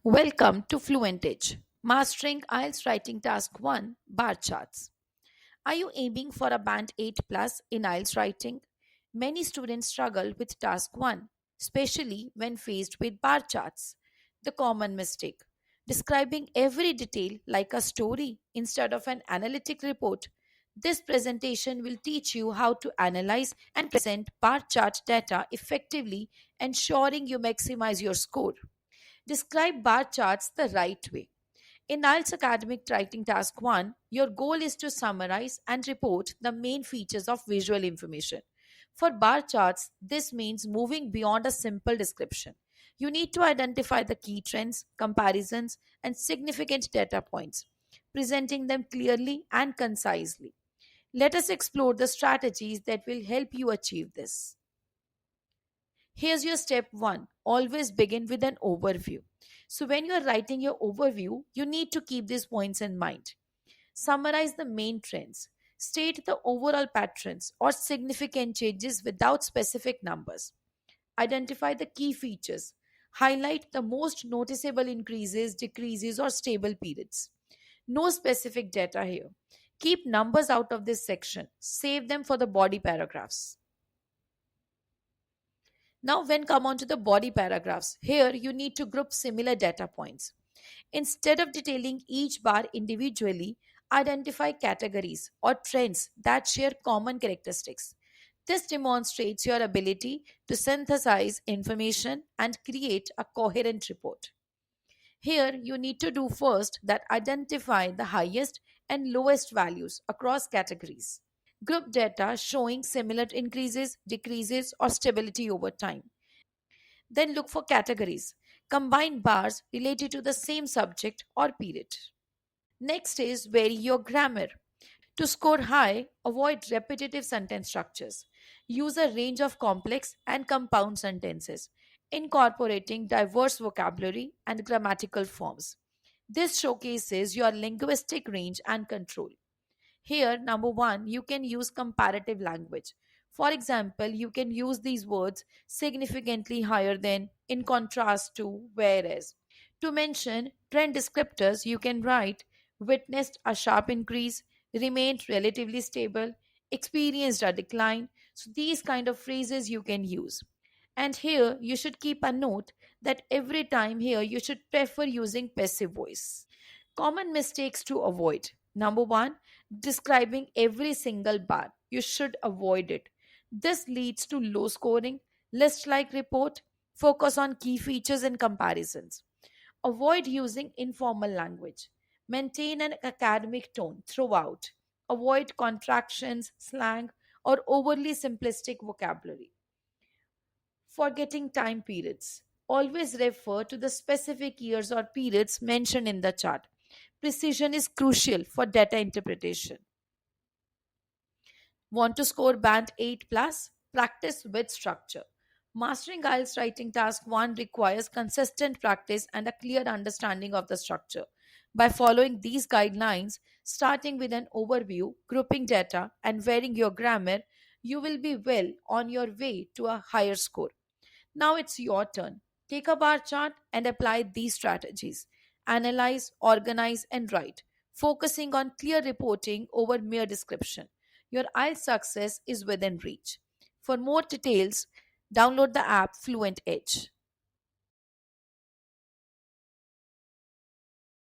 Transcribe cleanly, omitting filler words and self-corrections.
Welcome to Fluent Edge, Mastering IELTS Writing Task 1 Bar Charts. Are you aiming for a Band 8 plus in IELTS writing? Many students struggle with Task 1, especially when faced with bar charts. The common mistake: describing every detail like a story instead of an analytic report. This presentation will teach you how to analyze and present bar chart data effectively, ensuring you maximize your score. Describe bar charts the right way. In IELTS Academic Writing Task 1, your goal is to summarize and report the main features of visual information. For bar charts, this means moving beyond a simple description. You need to identify the key trends, comparisons, and significant data points, presenting them clearly and concisely. Let us explore the strategies that will help you achieve this. Here's your step one: always begin with an overview. So, when you're writing your overview, you need to keep these points in mind. Summarize the main trends, state the overall patterns or significant changes without specific numbers. Identify the key features, highlight the most noticeable increases, decreases, or stable periods. No specific data here. Keep numbers out of this section, save them for the body paragraphs. Now, when come on to the body paragraphs, here you need to group similar data points. Instead of detailing each bar individually, identify categories or trends that share common characteristics. This demonstrates your ability to synthesize information and create a coherent report. Here, you need to do first that identify the highest and lowest values across categories. Group data showing similar increases, decreases, or stability over time. Then look for categories. Combine bars related to the same subject or period. Next is vary your grammar. To score high, avoid repetitive sentence structures. Use a range of complex and compound sentences, incorporating diverse vocabulary and grammatical forms. This showcases your linguistic range and control. Here, number one, you can use comparative language. For example, you can use these words significantly higher than, in contrast to, whereas. To mention trend descriptors, you can write witnessed a sharp increase, remained relatively stable, experienced a decline. So, these kind of phrases you can use. And here, you should keep a note that every time here you should prefer using passive voice. Common mistakes to avoid. Number one, describing every single bar. You should avoid it. This leads to low scoring, list like report, focus on key features and comparisons. Avoid using informal language. Maintain an academic tone throughout. Avoid contractions, slang, or overly simplistic vocabulary. Forgetting time periods. Always refer to the specific years or periods mentioned in the chart. Precision is crucial for data interpretation. Want to score band 8 plus? Practice with structure. Mastering IELTS writing task 1 requires consistent practice and a clear understanding of the structure. By following these guidelines, starting with an overview, grouping data, and varying your grammar, you will be well on your way to a higher score. Now it's your turn. Take a bar chart and apply these strategies. Analyze, organize, and write, focusing on clear reporting over mere description. Your IELTS success is within reach. For more details, download the app Fluent Edge.